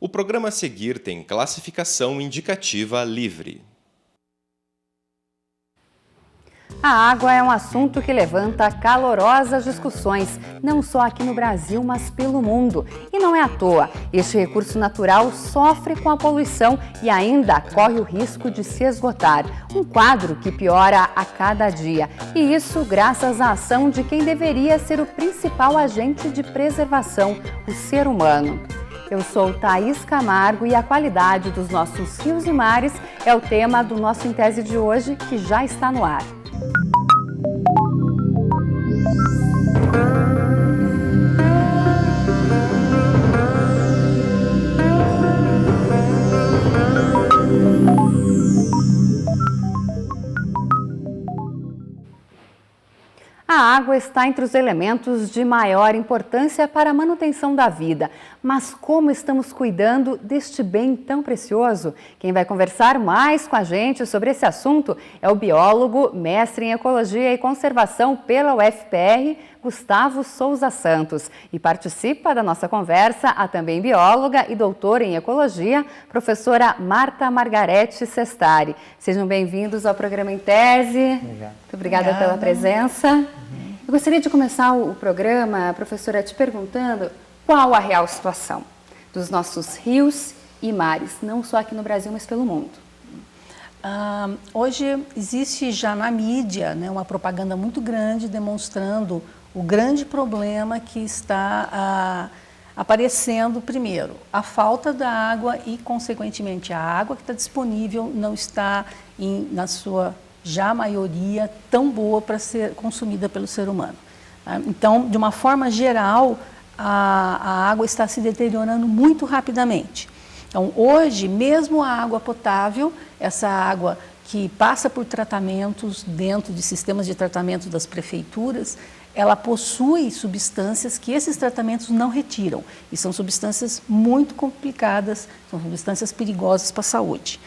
O programa a seguir tem classificação indicativa livre. A água é um assunto que levanta calorosas discussões, não só aqui no Brasil, mas pelo mundo. E não é à toa, este recurso natural sofre com a poluição e ainda corre o risco de se esgotar. Um quadro que piora a cada dia. E isso graças à ação de quem deveria ser o principal agente de preservação, o ser humano. Eu sou Thaís Camargo e a qualidade dos nossos rios e mares é o tema do nosso Em Tese de hoje, que já está no ar. A água está entre os elementos de maior importância para a manutenção da vida. Mas como estamos cuidando deste bem tão precioso? Quem vai conversar mais com a gente sobre esse assunto é o biólogo, mestre em Ecologia e Conservação pela UFPR, Gustavo Souza Santos. E participa da nossa conversa a também bióloga e doutora em Ecologia, professora Marta Margarete Sestari. Sejam bem-vindos ao programa Em Tese. Muito obrigada pela presença. Eu gostaria de começar o programa, professora, te perguntando qual a real situação dos nossos rios e mares, não só aqui no Brasil, mas pelo mundo. Hoje existe já na mídia, né, uma propaganda muito grande demonstrando o grande problema que está aparecendo primeiro, a falta da água e, consequentemente, a água que está disponível não está, na sua já maioria, tão boa para ser consumida pelo ser humano. Então, de uma forma geral, a água está se deteriorando muito rapidamente. Então, hoje, mesmo a água potável, essa água que passa por tratamentos dentro de sistemas de tratamento das prefeituras, ela possui substâncias que esses tratamentos não retiram. E são substâncias muito complicadas, são substâncias perigosas para a saúde.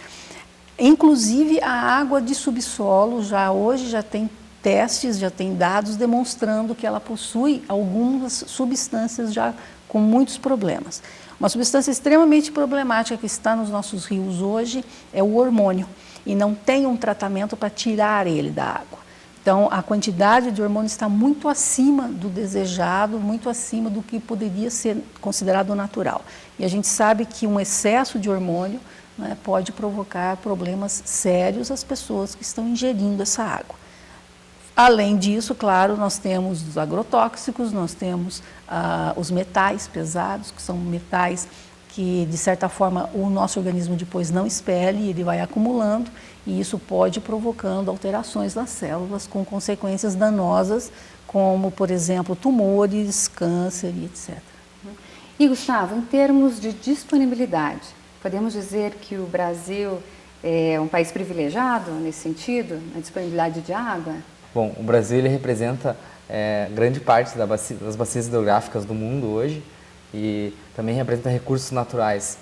Inclusive, a água de subsolo, hoje já tem testes, já tem dados demonstrando que ela possui algumas substâncias já com muitos problemas. Uma substância extremamente problemática que está nos nossos rios hoje é o hormônio, e não tem um tratamento para tirar ele da água. Então, a quantidade de hormônio está muito acima do desejado, muito acima do que poderia ser considerado natural. E a gente sabe que um excesso de hormônio, né, pode provocar problemas sérios às pessoas que estão ingerindo essa água. Além disso, claro, nós temos os agrotóxicos, nós temos os metais pesados, que são metais que, de certa forma, o nosso organismo depois não expele, ele vai acumulando, e isso pode ir provocando alterações nas células com consequências danosas, como, por exemplo, tumores, câncer e etc. E, Gustavo, em termos de disponibilidade, podemos dizer que o Brasil é um país privilegiado nesse sentido, na disponibilidade de água? Bom, o Brasil ele representa grande parte das bacias hidrográficas do mundo hoje e também representa recursos naturais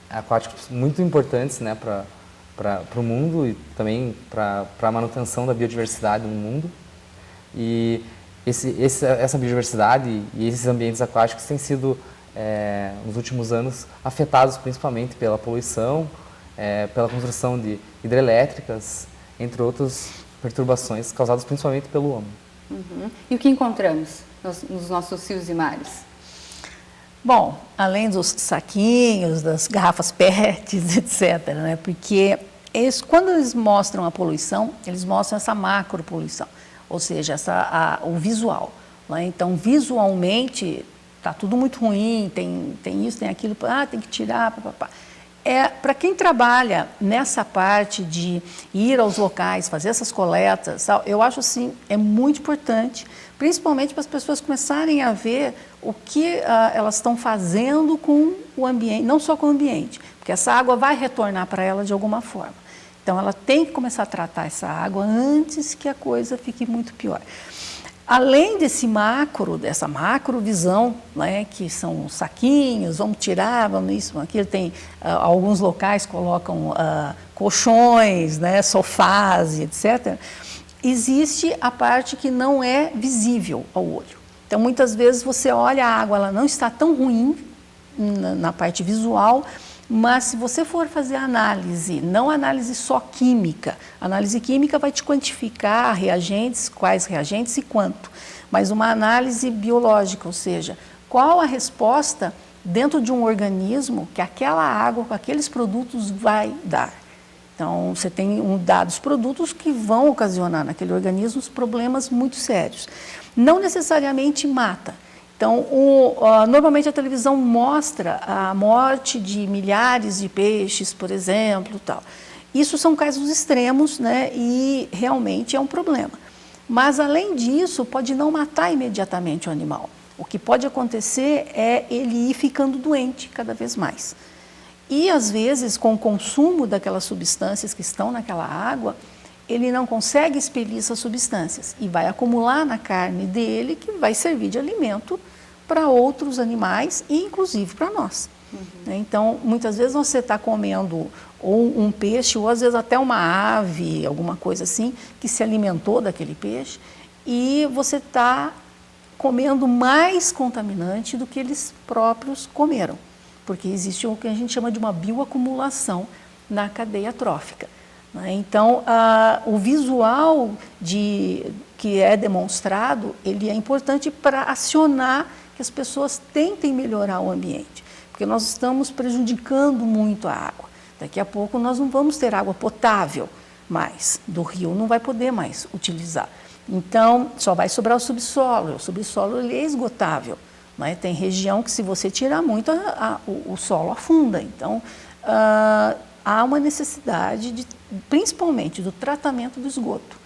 aquáticos muito importantes, né, para o mundo e também para a manutenção da biodiversidade no mundo. E essa biodiversidade e esses ambientes aquáticos têm sido, nos últimos anos, afetados principalmente pela poluição, pela construção de hidrelétricas, entre outras perturbações causadas principalmente pelo homem. Uhum. E o que encontramos nos nossos rios e mares? Bom, além dos saquinhos, das garrafas PETs, etc., né? Porque quando eles mostram a poluição, eles mostram essa macropoluição, ou seja, o visual. Né? Então, visualmente, está tudo muito ruim, tem isso, tem aquilo, tem que tirar, papapá. Para quem trabalha nessa parte de ir aos locais, fazer essas coletas, eu acho assim, é muito importante, principalmente para as pessoas começarem a ver o que elas estão fazendo com o ambiente, não só com o ambiente, porque essa água vai retornar para ela de alguma forma. Então, ela tem que começar a tratar essa água antes que a coisa fique muito pior. Além dessa macrovisão, né, que são os saquinhos, vamos tirar, vamos isso, aquilo, tem alguns locais colocam colchões, né, sofás, etc. Existe a parte que não é visível ao olho. Então, muitas vezes você olha a água, ela não está tão ruim, na parte visual, mas se você for fazer análise, não análise só química, análise química vai te quantificar reagentes, quais reagentes e quanto, mas uma análise biológica, ou seja, qual a resposta dentro de um organismo que aquela água com aqueles produtos vai dar. Então, você tem dados produtos que vão ocasionar naquele organismo problemas muito sérios. Não necessariamente mata. Então, normalmente a televisão mostra a morte de milhares de peixes, por exemplo, tal. Isso são casos extremos, né, e realmente é um problema. Mas, além disso, pode não matar imediatamente o animal. O que pode acontecer é ele ir ficando doente cada vez mais. E, às vezes, com o consumo daquelas substâncias que estão naquela água, ele não consegue expelir essas substâncias e vai acumular na carne dele, que vai servir de alimento para outros animais e, inclusive, para nós. Então, muitas vezes você está comendo ou um peixe, ou às vezes até uma ave, alguma coisa assim, que se alimentou daquele peixe, e você está comendo mais contaminante do que eles próprios comeram. Porque existe o que a gente chama de uma bioacumulação na cadeia trófica. Então, o visual que é demonstrado, ele é importante para acionar que as pessoas tentem melhorar o ambiente, porque nós estamos prejudicando muito a água. Daqui a pouco nós não vamos ter água potável mais do rio, não vai poder mais utilizar. Então, só vai sobrar o subsolo ele é esgotável. Tem região que, se você tirar muito, o solo afunda. Então, há uma necessidade, principalmente, do tratamento do esgoto.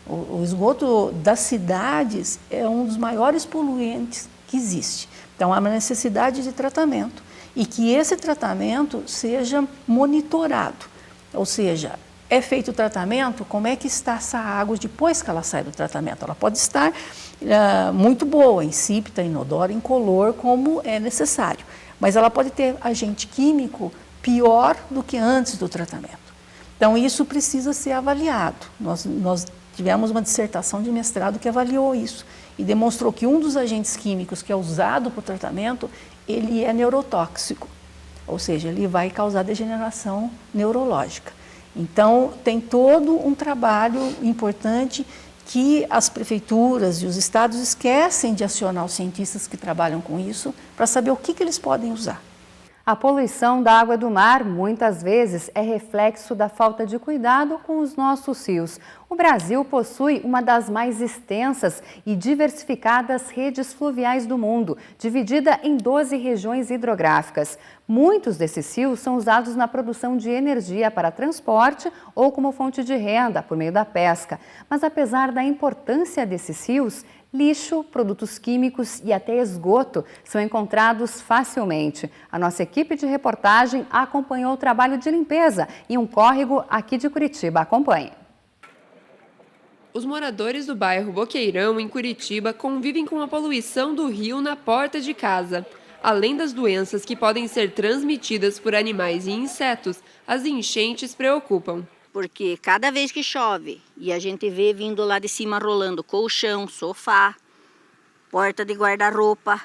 O esgoto das cidades é um dos maiores poluentes que existe. Então, há uma necessidade de tratamento e que esse tratamento seja monitorado. Ou seja, é feito o tratamento, como é que está essa água depois que ela sai do tratamento? Ela pode estar muito boa, insípida, inodora, incolor, como é necessário. Mas ela pode ter agente químico pior do que antes do tratamento. Então, isso precisa ser avaliado. Nós tivemos uma dissertação de mestrado que avaliou isso e demonstrou que um dos agentes químicos que é usado para o tratamento, ele é neurotóxico, ou seja, ele vai causar degeneração neurológica. Então, tem todo um trabalho importante que as prefeituras e os estados esquecem de acionar os cientistas que trabalham com isso para saber o que eles podem usar. A poluição da água do mar muitas vezes é reflexo da falta de cuidado com os nossos rios. O Brasil possui uma das mais extensas e diversificadas redes fluviais do mundo, dividida em 12 regiões hidrográficas. Muitos desses rios são usados na produção de energia para transporte ou como fonte de renda por meio da pesca. Mas apesar da importância desses rios, lixo, produtos químicos e até esgoto são encontrados facilmente. A nossa equipe de reportagem acompanhou o trabalho de limpeza em um córrego aqui de Curitiba. Acompanhe. Os moradores do bairro Boqueirão, em Curitiba, convivem com a poluição do rio na porta de casa. Além das doenças que podem ser transmitidas por animais e insetos, as enchentes preocupam. Porque cada vez que chove e a gente vê vindo lá de cima rolando colchão, sofá, porta de guarda-roupa,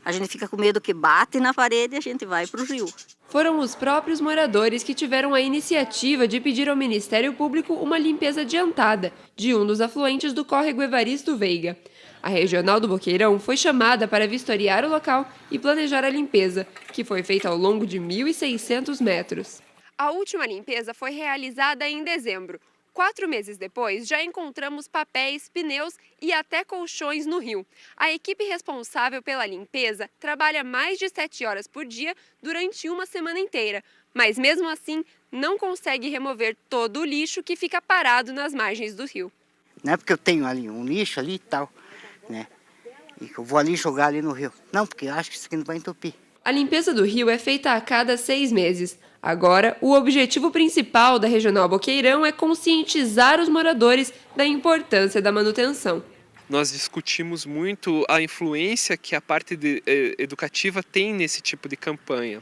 a gente fica com medo que bate na parede e a gente vai para o rio. Foram os próprios moradores que tiveram a iniciativa de pedir ao Ministério Público uma limpeza adiantada de um dos afluentes do córrego Evaristo Veiga. A Regional do Boqueirão foi chamada para vistoriar o local e planejar a limpeza, que foi feita ao longo de 1.600 metros. A última limpeza foi realizada em dezembro. 4 meses depois, já encontramos papéis, pneus e até colchões no rio. A equipe responsável pela limpeza trabalha mais de 7 horas por dia durante uma semana inteira, mas mesmo assim não consegue remover todo o lixo que fica parado nas margens do rio. Não é porque eu tenho ali um lixo ali e tal, né? E que eu vou ali jogar ali no rio. Não, porque eu acho que isso aqui não vai entupir. A limpeza do rio é feita a cada 6 meses. Agora, o objetivo principal da Regional Boqueirão é conscientizar os moradores da importância da manutenção. nós discutimos muito a influência que a parte educativa tem nesse tipo de campanha.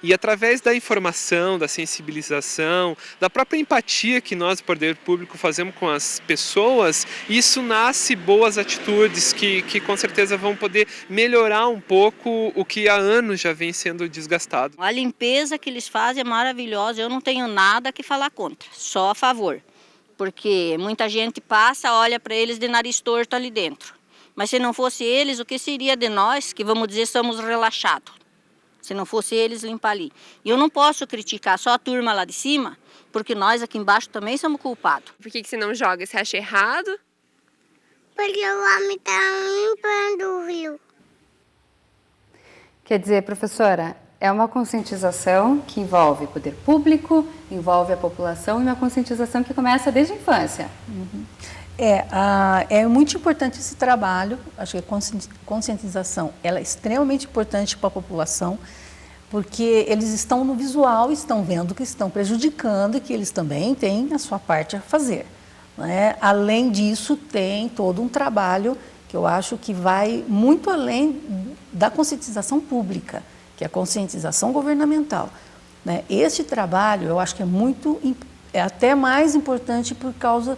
E através da informação, da sensibilização, da própria empatia que nós, poder público, fazemos com as pessoas, isso nasce boas atitudes que com certeza vão poder melhorar um pouco o que há anos já vem sendo desgastado. A limpeza que eles fazem é maravilhosa, eu não tenho nada que falar contra, só a favor. Porque muita gente passa, olha para eles de nariz torto ali dentro. Mas se não fosse eles, o que seria de nós, que vamos dizer somos relaxados? Se não fosse eles limpar ali. E eu não posso criticar só a turma lá de cima, porque nós aqui embaixo também somos culpados. Por que você não joga? Você acha errado? Porque o homem está limpando o rio. Quer dizer, professora, é uma conscientização que envolve poder público, envolve a população e uma conscientização que começa desde a infância. É muito importante esse trabalho, acho que a conscientização ela é extremamente importante para a população, porque eles estão no visual, estão vendo que estão prejudicando e que eles também têm a sua parte a fazer. Né? Além disso, tem todo um trabalho que eu acho que vai muito além da conscientização pública, que é a conscientização governamental. Né? Este trabalho, eu acho que é até mais importante por causa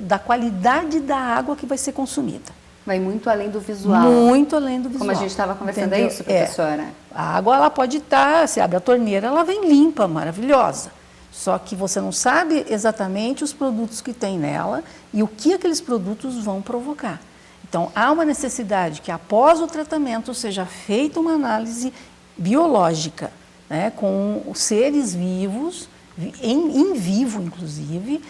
da qualidade da água que vai ser consumida. Vai muito além do visual. Muito além do visual. Como a gente estava conversando, entendeu? É isso, professora? A água ela pode estar, você abre a torneira, ela vem limpa, maravilhosa. Só que você não sabe exatamente os produtos que tem nela e o que aqueles produtos vão provocar. Então, há uma necessidade que após o tratamento seja feita uma análise biológica, né, com os seres vivos, em vivo inclusive,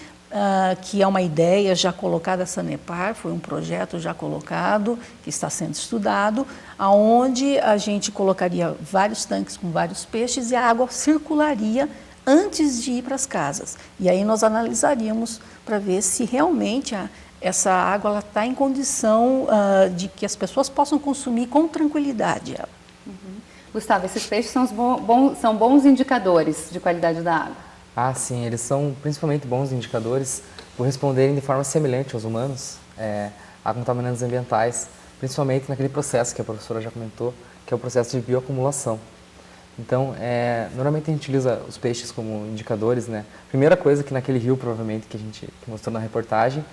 que é uma ideia já colocada, a Sanepar, foi um projeto já colocado, que está sendo estudado, onde a gente colocaria vários tanques com vários peixes e a água circularia antes de ir para as casas. E aí nós analisaríamos para ver se realmente essa água está em condição de que as pessoas possam consumir com tranquilidade ela. Gustavo, esses peixes são bons indicadores de qualidade da água? Ah, sim, eles são principalmente bons indicadores por responderem de forma semelhante aos humanos a contaminantes ambientais, principalmente naquele processo que a professora já comentou, que é o processo de bioacumulação. Então, normalmente a gente utiliza os peixes como indicadores, né? Primeira coisa que naquele rio, provavelmente, que a gente mostrou na reportagem,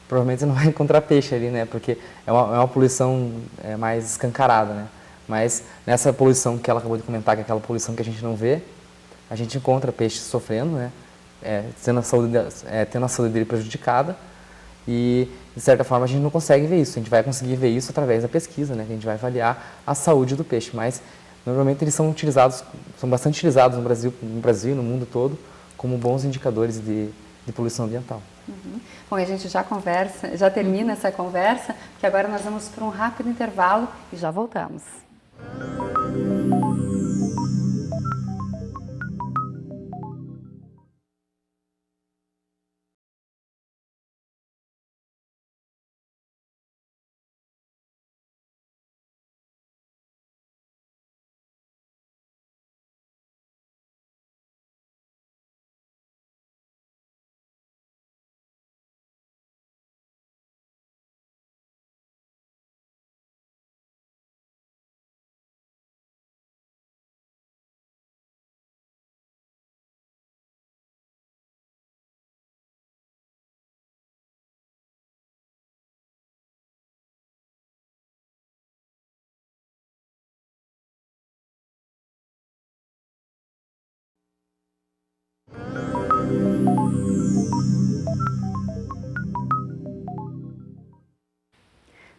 provavelmente você não vai encontrar peixe ali, né? Porque é uma poluição mais escancarada, né? Mas nessa poluição que ela acabou de comentar, que é aquela poluição que a gente não vê, a gente encontra peixes sofrendo, né? Tendo a saúde dele prejudicada e, de certa forma, a gente não consegue ver isso. A gente vai conseguir ver isso através da pesquisa, né? Que a gente vai avaliar a saúde do peixe, mas normalmente eles são bastante utilizados no Brasil e no mundo todo como bons indicadores de poluição ambiental. Bom, a gente já termina essa conversa, porque agora nós vamos para um rápido intervalo e já voltamos.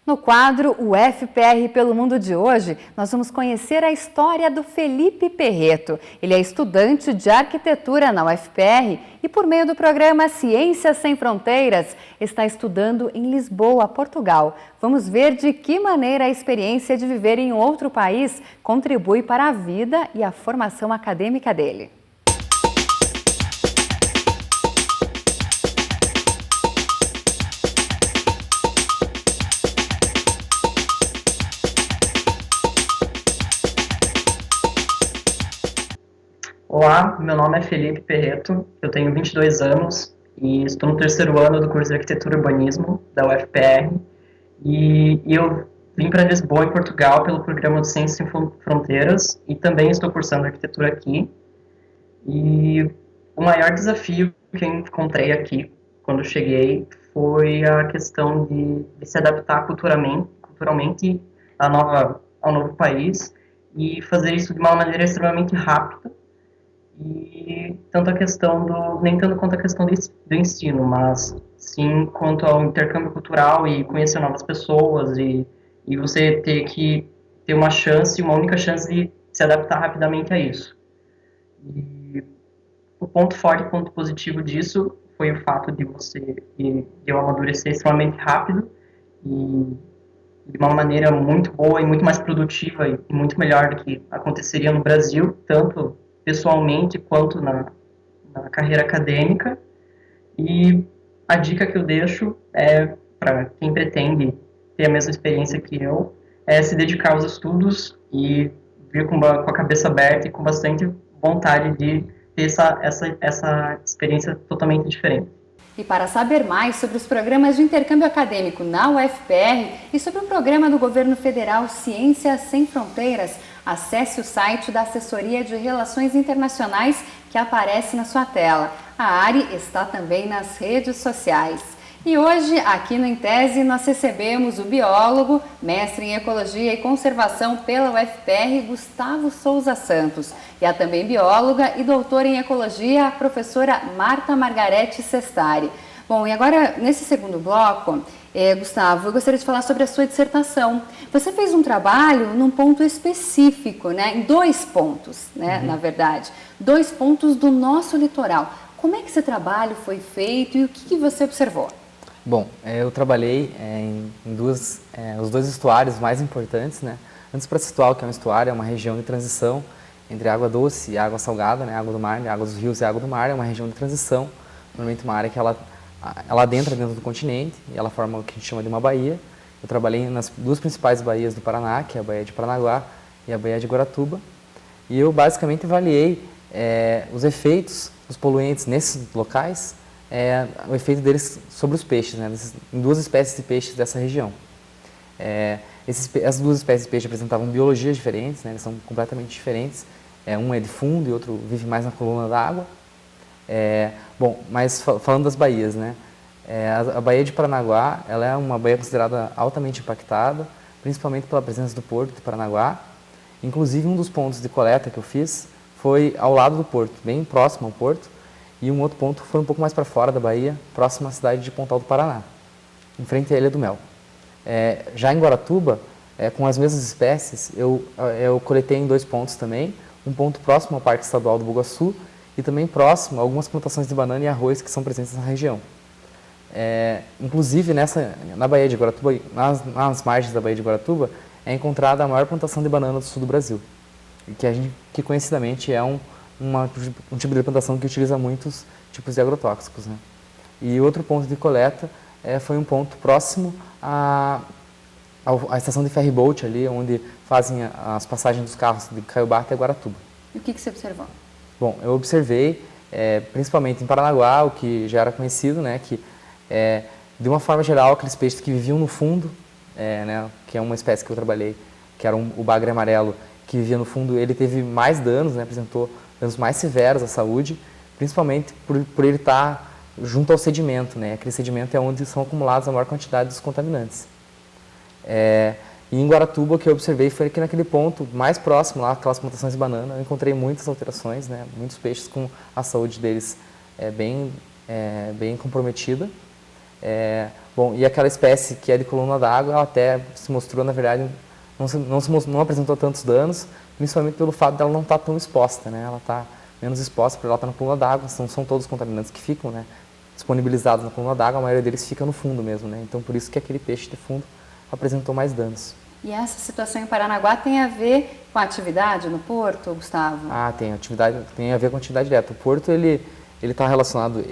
No quadro O FPR pelo Mundo de hoje, nós vamos conhecer a história do Felipe Perreto. Ele é estudante de arquitetura na UFPR e, por meio do programa Ciências Sem Fronteiras, está estudando em Lisboa, Portugal. Vamos ver de que maneira a experiência de viver em outro país contribui para a vida e a formação acadêmica dele. Olá, meu nome é Felipe Perreto, eu tenho 22 anos, e estou no 3º ano do curso de Arquitetura e Urbanismo da UFPR, e eu vim para Lisboa, em Portugal, pelo programa de Ciências Sem Fronteiras, e também estou cursando arquitetura aqui. E o maior desafio que eu encontrei aqui, quando cheguei, foi a questão de se adaptar culturalmente ao novo país, e fazer isso de uma maneira extremamente rápida, e nem tanto quanto a questão do ensino, mas sim quanto ao intercâmbio cultural e conhecer novas pessoas, e você ter que ter uma única chance de se adaptar rapidamente a isso. E o ponto forte, o ponto positivo disso foi o fato de eu amadurecer extremamente rápido e de uma maneira muito boa e muito mais produtiva e muito melhor do que aconteceria no Brasil, tanto pessoalmente quanto na carreira acadêmica. E a dica que eu deixo é para quem pretende ter a mesma experiência que eu, é se dedicar aos estudos e vir com a cabeça aberta e com bastante vontade de ter essa experiência totalmente diferente. E para saber mais sobre os programas de intercâmbio acadêmico na UFPR e sobre o programa do governo federal Ciências Sem Fronteiras, acesse o site da Assessoria de Relações Internacionais que aparece na sua tela. A ARI está também nas redes sociais. E hoje, aqui no Intese, nós recebemos o biólogo, mestre em Ecologia e Conservação pela UFPR, Gustavo Souza Santos. E a também bióloga e doutora em Ecologia, a professora Marta Margarete Sestari. Bom, e agora, nesse segundo bloco, Gustavo, eu gostaria de falar sobre a sua dissertação. Você fez um trabalho num ponto específico, né? Em 2 pontos, né? Na verdade. 2 pontos do nosso litoral. Como é que esse trabalho foi feito e o que você observou? Bom, eu trabalhei os 2 estuários mais importantes, né? Antes, para situar o que é um estuário, é uma região de transição entre água doce e água salgada, né? Água do mar, água dos rios e água do mar, é uma região de transição, normalmente uma área que ela adentra dentro do continente e ela forma o que a gente chama de uma baía. Eu trabalhei nas 2 principais baías do Paraná, que é a Baía de Paranaguá e a Baía de Guaratuba, e eu basicamente avaliei os efeitos dos poluentes nesses locais, o efeito deles sobre os peixes, né, em 2 espécies de peixes dessa região. Essas 2 espécies de peixe apresentavam biologias diferentes, né, eles são completamente diferentes. Um é de fundo e outro vive mais na coluna d'água. Bom, mas falando das baías, né, a Baía de Paranaguá, ela é uma baía considerada altamente impactada, principalmente pela presença do porto de Paranaguá. Inclusive, um dos pontos de coleta que eu fiz foi ao lado do porto, bem próximo ao porto, e um outro ponto foi um pouco mais para fora da Bahia, próximo à cidade de Pontal do Paraná, em frente à Ilha do Mel. Já em Guaratuba, com as mesmas espécies, eu coletei em 2 pontos também, um ponto próximo ao Parque Estadual do Bugaçu e também próximo a algumas plantações de banana e arroz que são presentes na região. Inclusive, na Baía de Guaratuba, nas margens da Baía de Guaratuba, é encontrada a maior plantação de banana do sul do Brasil, que conhecidamente é um tipo de plantação que utiliza muitos tipos de agrotóxicos, né? E outro ponto de coleta foi um ponto próximo à estação de ferryboat ali, onde fazem as passagens dos carros de Caiobá até Guaratuba. E o que você observou? Bom, eu observei, principalmente em Paranaguá, o que já era conhecido, né, que de uma forma geral, aqueles peixes que viviam no fundo, né, que é uma espécie que eu trabalhei, que era o bagre amarelo, que vivia no fundo, ele teve mais danos, né, apresentou danos mais severos à saúde, principalmente por ele estar junto ao sedimento, né? Aquele sedimento é onde são acumulados a maior quantidade dos contaminantes. E em Guaratuba, o que eu observei foi que naquele ponto mais próximo, lá, aquelas plantações de banana, eu encontrei muitas alterações, né? Muitos peixes com a saúde deles bem comprometida. Bom, e aquela espécie que é de coluna d'água, ela até se mostrou, na verdade, não apresentou tantos danos, principalmente pelo fato dela não estar tão exposta, né? Ela está menos exposta porque ela está na coluna d'água, são todos os contaminantes que ficam, né, disponibilizados na coluna d'água, a maioria deles fica no fundo mesmo, né? Então, por isso que aquele peixe de fundo apresentou mais danos. E essa situação em Paranaguá tem a ver com a atividade no porto, Gustavo? Tem a ver com a atividade direta. O porto, ele está relacionado,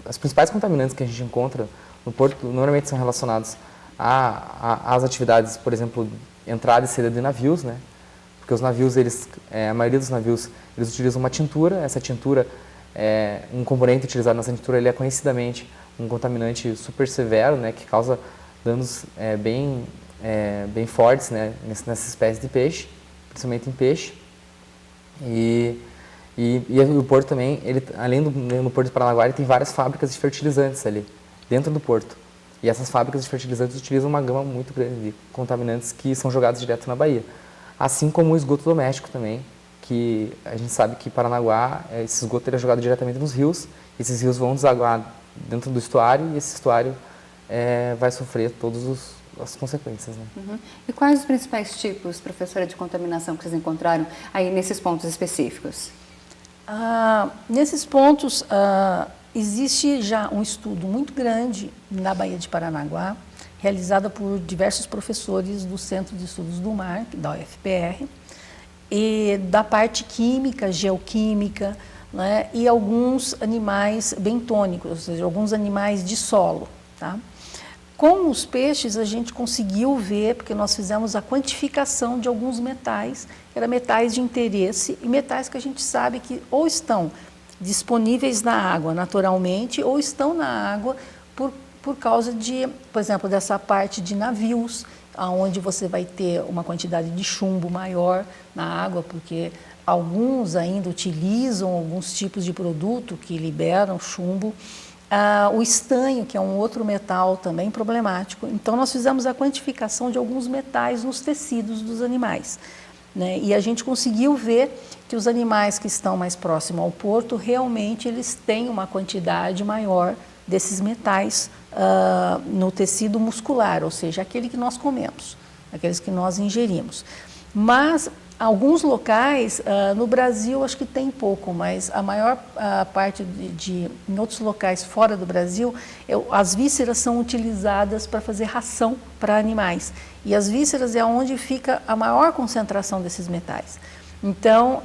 as principais contaminantes que a gente encontra no porto normalmente são relacionados às atividades, por exemplo, entrada e saída de navios, né? Porque os navios, a maioria dos navios, eles utilizam uma tintura, essa tintura um componente utilizado nessa tintura, ele é conhecidamente um contaminante super severo, né, que causa danos bem fortes, né, nessa espécie de peixe, principalmente em peixe. E o porto também, além no Porto de Paranaguá, ele tem várias fábricas de fertilizantes ali, dentro do porto. E essas fábricas de fertilizantes utilizam uma gama muito grande de contaminantes que são jogados direto na baía. Assim como o esgoto doméstico também, que a gente sabe que em Paranaguá, esse esgoto é jogado diretamente nos rios, e esses rios vão desaguar dentro do estuário, e esse estuário vai sofrer todas as consequências. Né? Uhum. E quais os principais tipos, professora, de contaminação que vocês encontraram aí nesses pontos específicos? Nesses pontos, existe já um estudo muito grande na Baía de Paranaguá, realizado por diversos professores do Centro de Estudos do Mar, da UFPR, e da parte química, geoquímica, né, e alguns animais bentônicos, ou seja, alguns animais de solo. Tá? Com os peixes, a gente conseguiu ver, porque nós fizemos a quantificação de alguns metais, que eram metais de interesse e metais que a gente sabe que ou estão disponíveis na água naturalmente ou estão na água por causa de, por exemplo, dessa parte de navios, onde você vai ter uma quantidade de chumbo maior na água, porque alguns ainda utilizam alguns tipos de produto que liberam chumbo. O estanho, que é um outro metal também problemático. Então, nós fizemos a quantificação de alguns metais nos tecidos dos animais. Né? E a gente conseguiu ver que os animais que estão mais próximos ao porto, realmente eles têm uma quantidade maior desses metais no tecido muscular, ou seja, aquele que nós comemos, aqueles que nós ingerimos. Mas alguns locais, no Brasil acho que tem pouco, mas a maior parte em outros locais fora do Brasil, as vísceras são utilizadas para fazer ração para animais. E as vísceras é onde fica a maior concentração desses metais. Então,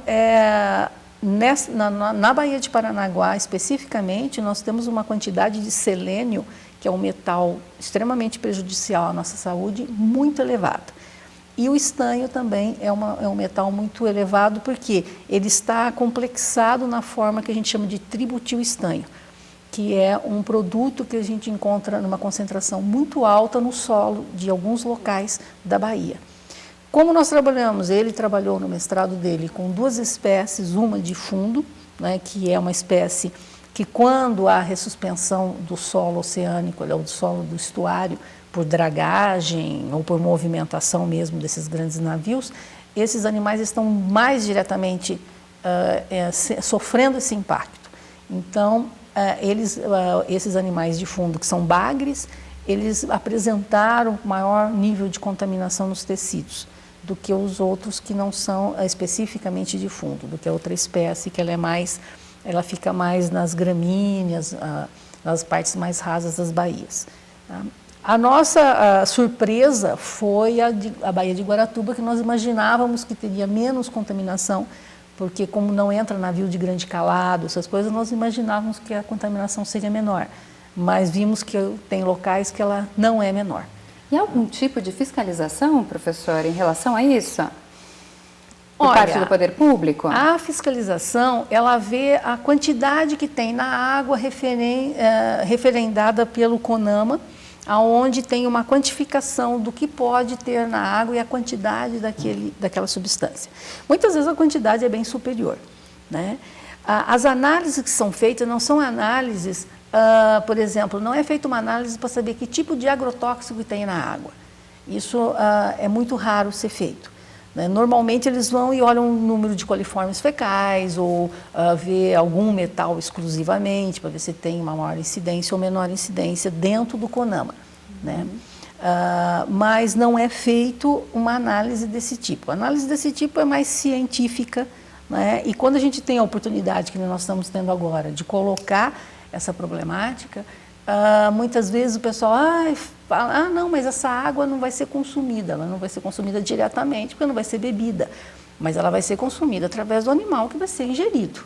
na Baía de Paranaguá, especificamente, nós temos uma quantidade de selênio, que é um metal extremamente prejudicial à nossa saúde, muito elevada. E o estanho também é um metal muito elevado, porque ele está complexado na forma que a gente chama de tributil-estanho, que é um produto que a gente encontra numa concentração muito alta no solo de alguns locais da Bahia. Como nós trabalhamos, ele trabalhou no mestrado dele com duas espécies, uma de fundo, né, que é uma espécie que quando há ressuspensão do solo oceânico, ou do solo do estuário, por dragagem ou por movimentação mesmo desses grandes navios, esses animais estão mais diretamente sofrendo esse impacto. Então, esses animais de fundo, que são bagres, eles apresentaram maior nível de contaminação nos tecidos do que os outros que não são especificamente de fundo, do que a outra espécie, que ela fica mais nas gramíneas, nas partes mais rasas das baías. Tá? A nossa surpresa foi a Baía de Guaratuba, que nós imaginávamos que teria menos contaminação, porque como não entra navio de grande calado, essas coisas, nós imaginávamos que a contaminação seria menor. Mas vimos que tem locais que ela não é menor. E há algum tipo de fiscalização, professora, em relação a isso? Por parte do poder público? A fiscalização, ela vê a quantidade que tem na água referendada pelo CONAMA, onde tem uma quantificação do que pode ter na água e a quantidade daquela substância. Muitas vezes a quantidade é bem superior. Né? As análises que são feitas não são análises, por exemplo, não é feita uma análise para saber que tipo de agrotóxico tem na água. Isso é muito raro ser feito. Né? Normalmente eles vão e olham o número de coliformes fecais ou ver algum metal exclusivamente para ver se tem uma maior incidência ou menor incidência dentro do CONAMA. Né? Mas não é feito uma análise desse tipo. A análise desse tipo é mais científica, né? E quando a gente tem a oportunidade que nós estamos tendo agora de colocar essa problemática, muitas vezes o pessoal fala, não, mas essa água não vai ser consumida, ela não vai ser consumida diretamente, porque não vai ser bebida, mas ela vai ser consumida através do animal que vai ser ingerido.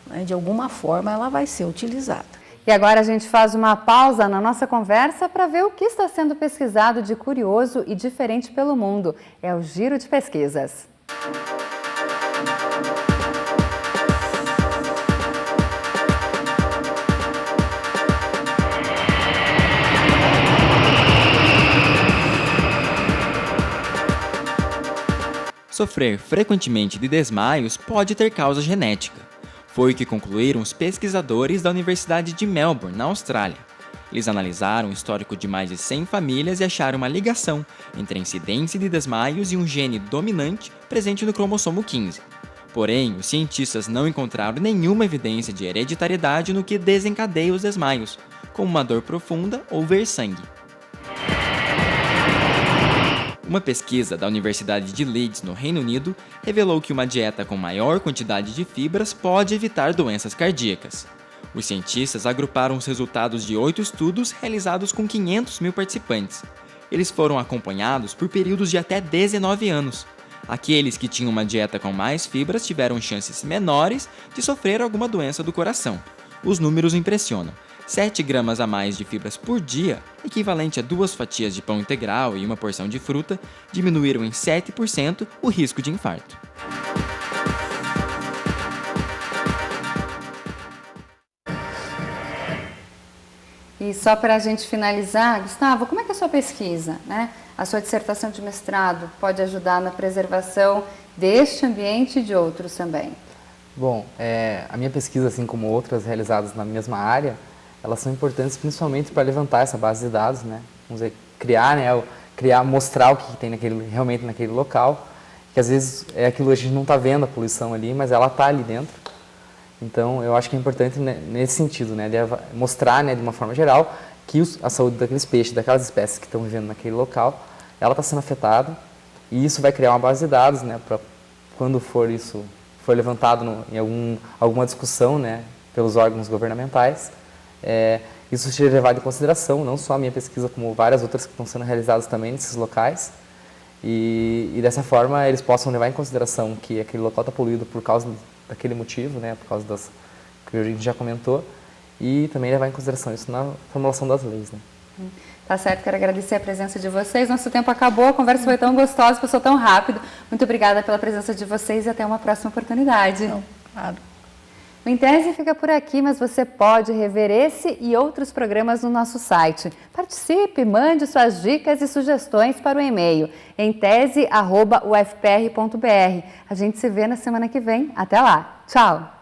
Né? De alguma forma ela vai ser utilizada. E agora a gente faz uma pausa na nossa conversa para ver o que está sendo pesquisado de curioso e diferente pelo mundo. É o Giro de Pesquisas. sofrer frequentemente de desmaios pode ter causa genética. Foi o que concluíram os pesquisadores da Universidade de Melbourne, na Austrália. Eles analisaram o histórico de mais de 100 famílias e acharam uma ligação entre a incidência de desmaios e um gene dominante presente no cromossomo 15. Porém, os cientistas não encontraram nenhuma evidência de hereditariedade no que desencadeia os desmaios, como uma dor profunda ou ver sangue. Uma pesquisa da Universidade de Leeds, no Reino Unido, revelou que uma dieta com maior quantidade de fibras pode evitar doenças cardíacas. Os cientistas agruparam os resultados de 8 estudos realizados com 500 mil participantes. Eles foram acompanhados por períodos de até 19 anos. Aqueles que tinham uma dieta com mais fibras tiveram chances menores de sofrer alguma doença do coração. Os números impressionam. 7 gramas a mais de fibras por dia, equivalente a 2 fatias de pão integral e uma porção de fruta, diminuíram em 7% o risco de infarto. E só para a gente finalizar, Gustavo, como é que é a sua pesquisa, né? A sua dissertação de mestrado pode ajudar na preservação deste ambiente e de outros também? Bom, a minha pesquisa, assim como outras realizadas na mesma área, elas são importantes principalmente para levantar essa base de dados, né? Vamos dizer, mostrar o que tem realmente naquele local, que às vezes é aquilo que a gente não está vendo, a poluição ali, mas ela está ali dentro. Então, eu acho que é importante, né, nesse sentido, né, de mostrar, né, de uma forma geral, que a saúde daqueles peixes, daquelas espécies que estão vivendo naquele local, ela está sendo afetada, e isso vai criar uma base de dados, né, para quando for levantado em alguma discussão, né, pelos órgãos governamentais, isso seja levado em consideração, não só a minha pesquisa, como várias outras que estão sendo realizadas também nesses locais, e dessa forma eles possam levar em consideração que aquele local está poluído por causa daquele motivo, né, por causa das que a gente já comentou, e também levar em consideração isso na formulação das leis, né. Tá certo, quero agradecer a presença de vocês. Nosso tempo acabou, a conversa foi tão gostosa, passou tão rápido. Muito obrigada pela presença de vocês e até uma próxima oportunidade. Claro. O Em Tese fica por aqui, mas você pode rever esse e outros programas no nosso site. Participe, mande suas dicas e sugestões para o e-mail emtese@ufpr.br. A gente se vê na semana que vem. Até lá. Tchau!